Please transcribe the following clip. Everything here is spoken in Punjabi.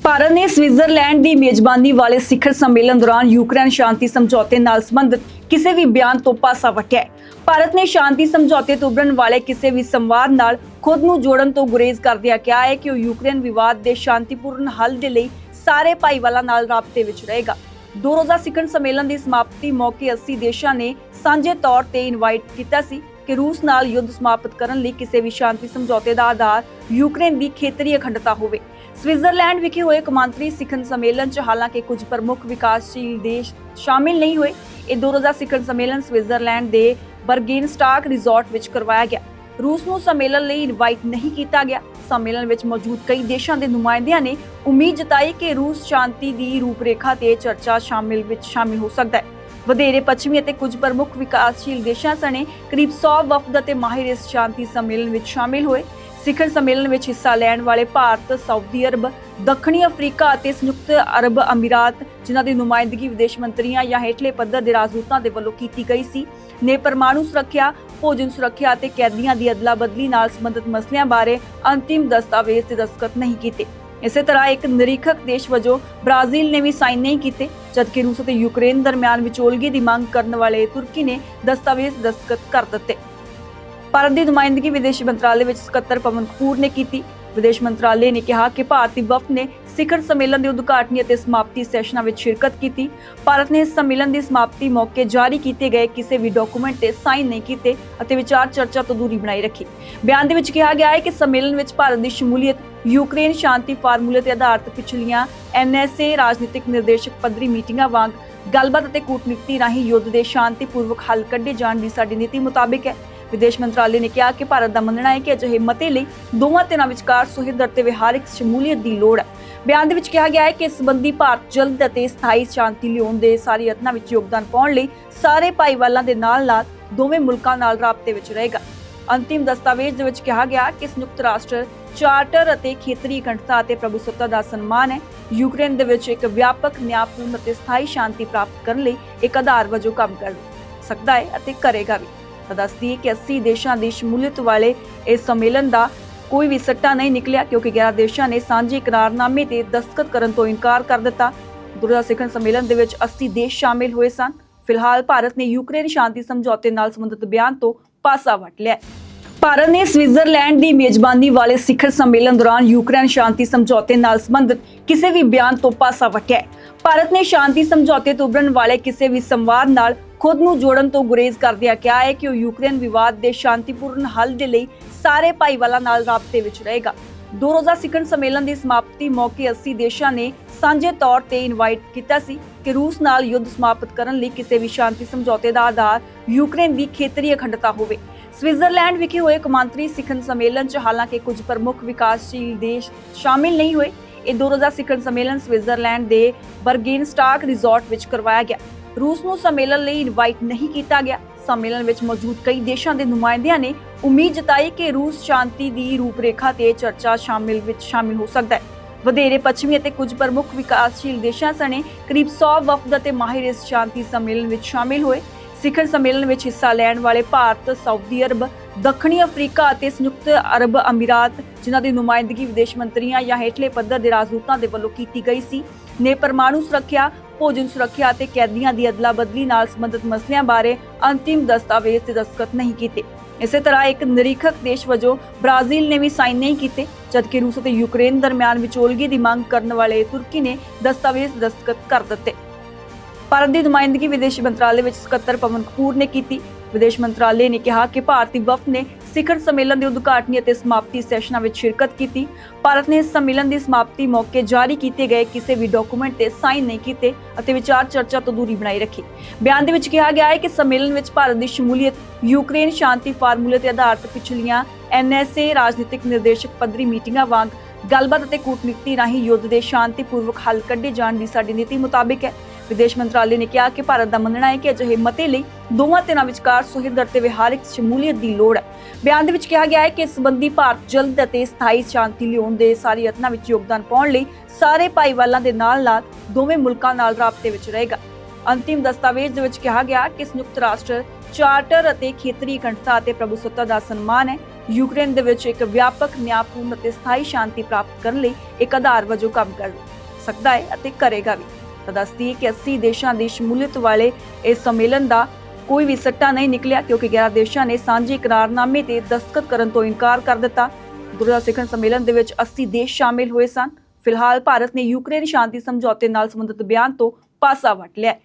ਭਾਰਤ ਨੇ ਸਵਿਟਜ਼ਰਲੈਂਡ ਦੀ ਮੇਜ਼ਬਾਨੀ ਵਾਲੇ ਸਿਖਰ ਸੰਮੇਲਨ ਦੌਰਾਨ ਯੂਕਰੇਨ ਸ਼ਾਂਤੀ ਸਮਝੌਤੇ ਨਾਲ ਸੰਬੰਧਿਤ ਕਿਸੇ ਵੀ ਬਿਆਨ ਤੋਂ ਪਾਸਾ ਵਟਿਆ ਹੈ। ਭਾਰਤ ਨੇ ਸ਼ਾਂਤੀ ਸਮਝੌਤੇ ਤੋਂ ਉਭਰਨ ਵਾਲੇ ਕਿਸੇ ਵੀ ਸੰਵਾਦ ਨਾਲ ਖੁਦ ਨੂੰ ਜੋੜਨ ਤੋਂ ਗੁਰੇਜ਼ ਕਰਦਿਆਂ ਕਿਹਾ ਹੈ ਕਿ ਉਹ ਯੂਕਰੇਨ ਵਿਵਾਦ ਦੇ ਸ਼ਾਂਤੀਪੂਰਨ ਹੱਲ ਦੇ ਲਈ ਸਾਰੇ ਭਾਈਵਾਲਾਂ ਨਾਲ ਰਾਬਤੇ ਵਿੱਚ ਰਹੇਗਾ। ਦੋ ਰੋਜ਼ਾ ਸਿਖਰ ਸੰਮੇਲਨ ਦੀ ਸਮਾਪਤੀ ਮੌਕੇ 80 ਦੇਸ਼ਾਂ ਨੇ ਸਾਂਝੇ ਤੌਰ ਤੇ ਇਨਵਾਈਟ ਕੀਤਾ ਸੀ ਕਿ ਰੂਸ ਨਾਲ ਯੁੱਧ ਸਮਾਪਤ ਕਰਨ ਲਈ ਕਿਸੇ ਵੀ ਸ਼ਾਂਤੀ ਸਮਝੌਤੇ ਦਾ ਆਧਾਰ ਯੂਕਰੇਨ ਦੀ ਖੇਤਰੀ ਅਖੰਡਤਾ ਹੋਵੇ। ਸਵਿਟਜ਼ਰਲੈਂਡ ਵਿਖੇ ਹੋਏ ਕੌਮਾਂਤਰੀ ਸਿਖਰ ਸੰਮੇਲਨ 'ਚ ਹਾਲਾਂਕਿ ਕੁਝ ਪ੍ਰਮੁੱਖ ਵਿਕਾਸਸ਼ੀਲ ਦੇਸ਼ ਸ਼ਾਮਿਲ ਨਹੀਂ ਹੋਏ। ਇਹ ਦੋ ਰੋਜ਼ਾ ਸਿਖਰ ਸੰਮੇਲਨ ਸਵਿਟਜ਼ਰਲੈਂਡ ਦੇ ਬਰਗੇਨਸਟਾਕ ਰਿਜ਼ੋਰਟ ਵਿੱਚ ਕਰਵਾਇਆ ਗਿਆ। ਰੂਸ ਨੂੰ ਸੰਮੇਲਨ ਲਈ ਇਨਵਾਈਟ ਨਹੀਂ ਕੀਤਾ ਗਿਆ। ਸੰਮੇਲਨ ਵਿੱਚ ਮੌਜੂਦ ਕਈ ਦੇਸ਼ਾਂ ਦੇ ਨੁਮਾਇੰਦਿਆਂ ਨੇ ਉਮੀਦ ਜਤਾਈ ਕਿ ਰੂਸ ਸ਼ਾਂਤੀ ਦੀ ਰੂਪਰੇਖਾ ਤੇ ਚਰਚਾ ਸ਼ਾਮਿਲ ਹੋ ਸਕਦਾ ਹੈ। ਵਧੇਰੇ ਪੱਛਮੀ ਅਤੇ ਕੁਝ ਪ੍ਰਮੁੱਖ ਵਿਕਾਸਸ਼ੀਲ ਦੇਸ਼ਾਂ ਸਣੇ ਕਰੀਬ 100 ਵਫਦ ਅਤੇ ਮਾਹਿਰ ਇਸ ਸ਼ਾਂਤੀ ਸੰਮੇਲਨ ਵਿੱਚ ਸ਼ਾਮਿਲ ਹੋਏ। ਸਿਖਰ ਸੰਮੇਲਨ ਵਿੱਚ ਹਿੱਸਾ ਲੈਣ ਵਾਲੇ ਭਾਰਤ, ਸਾਊਦੀ ਅਰਬ, ਦੱਖਣੀ ਅਫਰੀਕਾ ਅਤੇ ਸੰਯੁਕਤ ਅਰਬ ਅਮੀਰਾਤ, ਜਿਨ੍ਹਾਂ ਦੀ ਨੁਮਾਇੰਦਗੀ ਵਿਦੇਸ਼ ਮੰਤਰੀਆਂ ਜਾਂ ਹੇਠਲੇ ਪੱਧਰ ਦੇ ਰਾਜਦੂਤਾਂ ਦੇ ਵੱਲੋਂ ਕੀਤੀ ਗਈ ਸੀ, ਨੇ ਪਰਮਾਣੂ ਸੁਰੱਖਿਆ, ਭੋਜਨ ਸੁਰੱਖਿਆ ਅਤੇ ਕੈਦੀਆਂ ਦੀ ਅਦਲਾ-ਬਦਲੀ ਨਾਲ ਸੰਬੰਧਿਤ ਮਸਲਿਆਂ ਬਾਰੇ ਅੰਤਿਮ ਦਸਤਾਵੇਜ਼ ਤੇ ਦਸਤਖਤ ਨਹੀਂ ਕੀਤੇ। ਇਸੇ ਤਰ੍ਹਾਂ ਇੱਕ ਨਿਰੀਖਕ ਦੇਸ਼ ਵਜੋਂ ਬ੍ਰਾਜ਼ੀਲ ਨੇ ਵੀ ਸਾਈਨ ਨਹੀਂ ਕੀਤੇ, ਜਦਕਿ ਰੂਸ ਅਤੇ ਯੂਕਰੇਨ ਦਰਮਿਆਨ ਵਿਚੋਲਗੀ ਦੀ ਮੰਗ ਕਰਨ ਵਾਲੇ ਤੁਰਕੀ ਨੇ ਦਸਤਾਵੇਜ਼ ਦਸਤਖਤ ਕਰ ਦਿੱਤੇ। ਭਾਰਤ ਦੀ ਨੁਮਾਇੰਦਗੀ ਵਿਦੇਸ਼ ਮੰਤਰਾਲੇ ਵਿੱਚ ਸਕੱਤਰ ਪਵਨ ਕਪੂਰ ਨੇ ਕੀਤੀ। ਵਿਦੇਸ਼ ਮੰਤਰਾਲੇ ਨੇ ਕਿਹਾ ਕਿ ਭਾਰਤੀ ਵਫਦ ਨੇ ਸਿਖਰ ਸੰਮੇਲਨ ਦੇ ਉਦਘਾਟਨੀ ਅਤੇ ਸਮਾਪਤੀ ਸੈਸ਼ਨਾਂ ਵਿੱਚ ਸ਼ਿਰਕਤ ਕੀਤੀ। ਭਾਰਤ ਨੇ ਇਸ ਸੰਮੇਲਨ ਦੀ ਸਮਾਪਤੀ ਮੌਕੇ ਜਾਰੀ ਕੀਤੇ ਗਏ ਕਿਸੇ ਵੀ ਡਾਕੂਮੈਂਟ ਤੇ ਸਾਈਨ ਨਹੀਂ ਕੀਤੇ ਅਤੇ ਵਿਚਾਰ ਚਰਚਾ ਤੋਂ ਦੂਰੀ ਬਣਾਈ ਰੱਖੀ। ਬਿਆਨ ਦੇ ਵਿੱਚ ਕਿਹਾ ਗਿਆ ਹੈ ਕਿ ਸੰਮੇਲਨ ਵਿੱਚ ਭਾਰਤ ਦੀ ਸ਼ਮੂਲੀਅਤ ਯੂਕਰੇਨ ਸ਼ਾਂਤੀ ਫਾਰਮੂਲੇ ਤੇ ਆਧਾਰਿਤ ਪਿਛਲੀਆਂ NSA ਰਾਜਨੀਤਿਕ ਨਿਰਦੇਸ਼ਕ ਪੱਧਰੀ ਮੀਟਿੰਗਾਂ ਵਾਂਗ ਗੱਲਬਾਤ ਅਤੇ ਕੂਟਨੀਤੀ ਰਾਹੀਂ ਯੁੱਧ ਦੇ ਸ਼ਾਂਤੀਪੂਰਵਕ ਹੱਲ ਕੱਢੇ ਜਾਣ ਦੀ ਸਾਡੀ ਨੀਤੀ ਮੁਤਾਬਿਕ ਹੈ। ਵਿਦੇਸ਼ ਮੰਤਰਾਲੇ ਨੇ ਕਿਹਾ ਕਿ ਭਾਰਤ ਦਾ ਮੰਨਣਾ ਹੈ ਕਿ ਅਜਿਹੇ ਮਤੇ ਲਈ ਦੋਵਾਂ ਧਿਰਾਂ ਵਿਚਕਾਰ ਸੁਹਿਰਦ ਅਤੇ ਵਿਹਾਰਿਕ ਸ਼ਮੂਲੀਅਤ ਦੀ ਲੋੜ ਹੈ। ਬਿਆਨ ਦੇ ਵਿੱਚ ਕਿਹਾ ਗਿਆ ਹੈ ਕਿ ਇਸ ਸੰਬੰਧੀ ਭਾਰਤ ਜਲਦ ਅਤੇ ਸਥਾਈ ਸ਼ਾਂਤੀ ਲਿਆਉਣ ਦੇ ਸਾਰੇ ਯਤਨਾਂ ਵਿੱਚ ਯੋਗਦਾਨ ਪਾਉਣ ਲਈ ਸਾਰੇ ਭਾਈਵਾਲਾਂ ਦੇ ਨਾਲ-ਨਾਲ ਦੋਵੇਂ ਮੁਲਕਾਂ ਨਾਲ ਰਾਬਤੇ ਵਿੱਚ ਰਹੇਗਾ। ਅੰਤਿਮ ਦਸਤਾਵੇਜ਼ ਦੇ ਵਿੱਚ ਕਿਹਾ ਗਿਆ ਕਿ ਸੰਯੁਕਤ ਰਾਸ਼ਟਰ ਚਾਰਟਰ ਅਤੇ ਖੇਤਰੀ ਅਖੰਡਤਾ ਅਤੇ ਪ੍ਰਭੂਸੱਤਾ ਦਾ ਸਨਮਾਨ ਹੈ। ਯੂਕਰੇਨ ਦੇ ਵਿੱਚ ਇੱਕ ਵਿਆਪਕ, ਨਿਆਂਪੂਰਨ ਅਤੇ ਸਥਾਈ ਸ਼ਾਂਤੀ ਪ੍ਰਾਪਤ ਕਰਨ ਲਈ ਇੱਕ ਆਧਾਰ ਵਜੋਂ ਕੰਮ ਕਰ ਸਕਦਾ ਹੈ ਅਤੇ ਕਰੇਗਾ ਵੀ। ਦੱਸਦੀ ਕਿ 80 ਦੇਸ਼ਾਂ ਦੀ ਸ਼ਮੂਲੀਅਤ ਵਾਲੇ ਇਸ ਸੰਮੇਲਨ ਦਾ ਕੋਈ ਵੀ ਸੱਟਾ ਨਹੀਂ ਨਿਕਲਿਆ, ਕਿਉਂਕਿ 11 ਦੇਸ਼ਾਂ ਨੇ ਸਾਂਝੇ ਇਕਰਾਰਨਾਮੇ ਤੇ ਦਸਤਖਤ ਕਰਨ ਤੋਂ ਇਨਕਾਰ ਕਰ ਦਿੱਤਾ। ਦੁਰਜਾ ਸਿਖਰ ਸੰਮੇਲਨ ਦੇ ਵਿੱਚ 80 ਦੇਸ਼ ਸ਼ਾਮਿਲ ਹੋਏ ਸਨ। ਫਿਲਹਾਲ ਭਾਰਤ ਨੇ ਯੂਕਰੇਨ ਸ਼ਾਂਤੀ ਸਮਝੌਤੇ ਨਾਲ ਸੰਬੰਧਿਤ ਬਿਆਨ ਤੋਂ ਪਾਸਾ ਵਟ ਲਿਆ। ਭਾਰਤ ਨੇ ਸਵਿਟਜ਼ਰਲੈਂਡ ਦੀ ਮੇਜ਼ਬਾਨੀ ਵਾਲੇ ਸਿਖਰ ਸੰਮੇਲਨ ਦੌਰਾਨ ਯੂਕਰੇਨ ਸ਼ਾਂਤੀ ਸਮਝੌਤੇ ਨਾਲ ਸੰਬੰਧਿਤ ਕਿਸੇ ਵੀ ਬਿਆਨ ਤੋਂ ਪਾਸਾ ਵਟਿਆ। ਭਾਰਤ ਨੇ ਸ਼ਾਂਤੀ ਸਮਝੌਤੇ ਤੋਂ ਉਭਰਨ ਵਾਲੇ ਕਿਸੇ ਵੀ ਸੰਵਾਦ ਨਾਲ ਖੁਦ ਨੂੰ ਜੋੜਨ ਤੋਂ ਗੁਰੇਜ਼ ਕਰਦਿਆਂ ਕਿਹਾ ਹੈ ਕਿ ਉਹ ਯੂਕਰੇਨ ਵਿਵਾਦ ਦੇ ਸ਼ਾਂਤੀਪੂਰਨ ਹੱਲ ਦੇ ਲਈ ਸਾਰੇ ਭਾਈਵਾਲਾਂ ਨਾਲ ਰਾਬਤੇ ਵਿੱਚ ਰਹੇਗਾ। ਦੋ ਰੋਜ਼ਾ ਸਿਖਰ ਸੰਮੇਲਨ ਦੀ ਸਮਾਪਤੀ ਮੌਕੇ 80 ਦੇਸ਼ਾਂ ਨੇ ਸਾਂਝੇ ਤੌਰ ਤੇ ਇਨਵਾਈਟ ਕੀਤਾ ਸੀ ਕਿ ਰੂਸ ਨਾਲ ਯੁੱਧ ਸਮਾਪਤ ਕਰਨ ਲਈ ਕਿਸੇ ਵੀ ਸ਼ਾਂਤੀ ਸਮਝੌਤੇ ਦਾ ਆਧਾਰ ਯੂਕਰੇਨ ਦੀ ਖੇਤਰੀ ਅਖੰਡਤਾ ਹੋਵੇ। ਸਵਿਟਜ਼ਰਲੈਂਡ ਵਿਖੇ ਹੋਏ ਕੌਮਾਂਤਰੀ ਸਿਖਰ ਸੰਮੇਲਨ 'ਚ ਹਾਲਾਂਕਿ ਕੁਝ ਪ੍ਰਮੁੱਖ ਵਿਕਾਸਸ਼ੀਲ ਦੇਸ਼ ਸ਼ਾਮਿਲ ਨਹੀਂ ਹੋਏ। ਇਹ ਦੋ ਰੋਜ਼ਾ ਸਿਖਰ ਸੰਮੇਲਨ ਸਵਿਟਜ਼ਰਲੈਂਡ ਦੇ ਬਰਗੇਨਸਟਾਕ ਰਿਜ਼ੋਰਟ ਵਿੱਚ ਕਰਵਾਇਆ ਗਿਆ। ਰੂਸ ਨੂੰ ਸੰਮੇਲਨ ਲਈ ਇਨਵਾਈਟ ਨਹੀਂ ਕੀਤਾ ਗਿਆ। ਸੰਮੇਲਨ ਵਿੱਚ ਮੌਜੂਦ ਕਈ ਦੇਸ਼ਾਂ ਦੇ ਨੁਮਾਇੰਦਿਆਂ ਨੇ ਉਮੀਦ ਜਤਾਈ ਕਿ ਰੂਸ ਸ਼ਾਂਤੀ ਦੀ ਰੂਪਰੇਖਾ ਤੇ ਚਰਚਾ ਸ਼ਾਮਿਲ ਹੋ ਸਕਦਾ ਹੈ। ਵਧੇਰੇ ਪੱਛਮੀ ਅਤੇ ਕੁਝ ਪ੍ਰਮੁੱਖ ਵਿਕਾਸਸ਼ੀਲ ਦੇਸ਼ਾਂ ਸਣੇ ਕਰੀਬ 100 ਵਫਦ ਅਤੇ ਮਾਹਿਰ ਇਸ ਸ਼ਾਂਤੀ ਸੰਮੇਲਨ ਵਿੱਚ ਸ਼ਾਮਿਲ ਹੋਏ। ਸਿਖਰ ਸੰਮੇਲਨ ਵਿੱਚ ਹਿੱਸਾ ਲੈਣ ਵਾਲੇ ਭਾਰਤ, ਸਾਊਦੀ ਅਰਬ, ਦੱਖਣੀ ਅਫਰੀਕਾ ਅਤੇ ਸੰਯੁਕਤ ਅਰਬ ਅਮੀਰਾਤ, ਜਿਨ੍ਹਾਂ ਦੀ ਨੁਮਾਇੰਦਗੀ ਵਿਦੇਸ਼ ਮੰਤਰੀਆਂ ਜਾਂ ਹੇਠਲੇ ਪੱਧਰ ਦੇ ਰਾਜਦੂਤਾਂ ਦੇ ਵੱਲੋਂ ਕੀਤੀ ਗਈ ਸੀ, ਨੇ ਪਰਮਾਣੂ ਸੁਰੱਖਿਆ, ਭੋਜਨ ਸੁਰੱਖਿਆ ਅਤੇ ਕੈਦੀਆਂ ਦੀ ਅਦਲਾ-ਬਦਲੀ ਨਾਲ ਸੰਬੰਧਿਤ ਮਸਲਿਆਂ ਬਾਰੇ ਅੰਤਿਮ ਦਸਤਾਵੇਜ਼ ਤੇ ਦਸਤਖਤ ਨਹੀਂ ਕੀਤੇ। ਇਸੇ ਤਰ੍ਹਾਂ ਇੱਕ ਨਿਰੀਖਕ ਦੇਸ਼ ਵਜੋਂ ਬ੍ਰਾਜ਼ੀਲ ਨੇ ਵੀ ਸਾਈਨ ਨਹੀਂ ਕੀਤੇ, ਜਦਕਿ ਰੂਸ ਅਤੇ ਯੂਕਰੇਨ ਦਰਮਿਆਨ ਵਿਚੋਲਗੀ ਦੀ ਮੰਗ ਕਰਨ ਵਾਲੇ ਤੁਰਕੀ ਨੇ ਦਸਤਾਵੇਜ਼ ਦਸਤਖਤ ਕਰ ਦਿੱਤੇ। ਭਾਰਤ ਦੀ ਨੁਮਾਇੰਦਗੀ ਵਿਦੇਸ਼ ਮੰਤਰਾਲੇ ਵਿੱਚ ਸਕੱਤਰ ਪਵਨ ਕਪੂਰ ਨੇ ਕੀਤੀ। ਵਿਦੇਸ਼ ਮੰਤਰਾਲੇ ਨੇ ਕਿਹਾ ਕਿ ਭਾਰਤੀ ਵਫਦ ਨੇ ਸਿਖਰ ਸੰਮੇਲਨ ਦੇ ਉਦਘਾਟਨੀ ਅਤੇ ਸਮਾਪਤੀ ਸੈਸ਼ਨਾਂ ਵਿੱਚ ਸ਼ਿਰਕਤ ਕੀਤੀ। ਭਾਰਤ ਨੇ ਇਸ ਸੰਮੇਲਨ ਦੀ ਸਮਾਪਤੀ ਮੌਕੇ ਜਾਰੀ ਕੀਤੇ ਗਏ ਕਿਸੇ ਵੀ ਡਾਕੂਮੈਂਟ ਤੇ ਸਾਈਨ ਨਹੀਂ ਕੀਤੇ ਅਤੇ ਵਿਚਾਰ ਚਰਚਾ ਤੋਂ ਦੂਰੀ ਬਣਾਈ ਰੱਖੀ। ਬਿਆਨ ਦੇ ਵਿੱਚ ਕਿਹਾ ਗਿਆ ਹੈ ਕਿ ਸੰਮੇਲਨ ਵਿੱਚ ਭਾਰਤ ਦੀ ਸ਼ਮੂਲੀਅਤ ਯੂਕਰੇਨ ਸ਼ਾਂਤੀ ਫਾਰਮੂਲੇ ਤੇ ਆਧਾਰਿਤ ਪਿਛਲੀਆਂ NSA ਰਾਜਨੀਤਿਕ ਨਿਰਦੇਸ਼ਕ ਪੱਧਰੀ ਮੀਟਿੰਗਾਂ ਵਾਂਗ ਗੱਲਬਾਤ ਅਤੇ ਕੂਟਨੀਤੀ ਰਾਹੀਂ ਯੁੱਧ ਦੇ ਸ਼ਾਂਤੀਪੂਰਵਕ ਹੱਲ ਕੱਢੇ ਜਾਣ ਦੀ ਸਾਡੀ ਨੀਤੀ ਮੁਤਾਬਿਕ ਹੈ। ਵਿਦੇਸ਼ ਮੰਤਰਾਲੇ ਨੇ ਕਿਹਾ ਕਿ ਭਾਰਤ ਦਾ ਮੰਨਣਾ ਹੈ ਕਿ ਅਜਿਹੇ ਮਤੇ ਲਈ ਦੋਵਾਂ ਧਿਰਾਂ ਵਿਚਕਾਰ ਸੁਹਿਰਦ ਅਤੇ ਵਿਹਾਰਿਕ ਸ਼ਮੂਲੀਅਤ ਦੀ ਲੋੜ ਹੈ। ਬਿਆਨ ਦੇ ਵਿੱਚ ਕਿਹਾ ਗਿਆ ਹੈ ਕਿ ਇਸ ਸੰਬੰਧੀ ਭਾਰਤ ਜਲਦ ਅਤੇ ਸਥਾਈ ਸ਼ਾਂਤੀ ਲਿਆਉਣ ਦੇ ਸਾਰੇ ਯਤਨਾਂ ਵਿੱਚ ਯੋਗਦਾਨ ਪਾਉਣ ਲਈ ਸਾਰੇ ਭਾਈਵਾਲਾਂ ਦੇ ਨਾਲ-ਨਾਲ ਦੋਵੇਂ ਮੁਲਕਾਂ ਨਾਲ ਰਾਬਤੇ ਵਿੱਚ ਰਹੇਗਾ। ਅੰਤਿਮ ਦਸਤਾਵੇਜ਼ ਦੇ ਵਿੱਚ ਕਿਹਾ ਗਿਆ ਕਿ ਸੰਯੁਕਤ ਰਾਸ਼ਟਰ ਚਾਰਟਰ ਅਤੇ ਖੇਤਰੀ ਅਖੰਡਤਾ ਅਤੇ ਪ੍ਰਭੂਸੱਤਾ ਦਾ ਸਨਮਾਨ ਹੈ। ਯੂਕਰੇਨ ਦੇ ਵਿੱਚ ਇੱਕ ਵਿਆਪਕ, ਨਿਆਂਪੂਰਨ ਅਤੇ ਸਥਾਈ ਸ਼ਾਂਤੀ ਪ੍ਰਾਪਤ ਕਰਨ ਲਈ ਇੱਕ ਆਧਾਰ ਵਜੋਂ ਕੰਮ ਕਰ ਸਕਦਾ ਹੈ ਅਤੇ ਕਰੇਗਾ ਵੀ। ਤਾਂ ਦੱਸਦੀ ਹੈ ਕਿ 80 ਦੇਸ਼ਾਂ ਦੀ ਸ਼ਮੂਲੀਅਤ ਵਾਲੇ ਇਸ ਸੰਮੇਲਨ ਦਾ ਕੋਈ ਵੀ ਸੱਟਾ ਨਹੀਂ ਨਿਕਲਿਆ, ਕਿਉਂਕਿ 11 ਦੇਸ਼ਾਂ ਨੇ ਸਾਂਝੇ ਇਕਰਾਰਨਾਮੇ ਤੇ ਦਸਤਖਤ ਕਰਨ ਤੋਂ ਇਨਕਾਰ ਕਰ ਦਿੱਤਾ। ਦੁਰਗਾ ਸਿਖਰ ਸੰਮੇਲਨ ਦੇ ਵਿੱਚ 80 ਦੇਸ਼ ਸ਼ਾਮਿਲ ਹੋਏ ਸਨ। ਫਿਲਹਾਲ ਭਾਰਤ ਨੇ ਯੂਕਰੇਨ ਸ਼ਾਂਤੀ ਸਮਝੌਤੇ ਨਾਲ ਸੰਬੰਧਿਤ ਬਿਆਨ ਤੋਂ ਪਾਸਾ ਵੱਟ ਲਿਆ ਹੈ।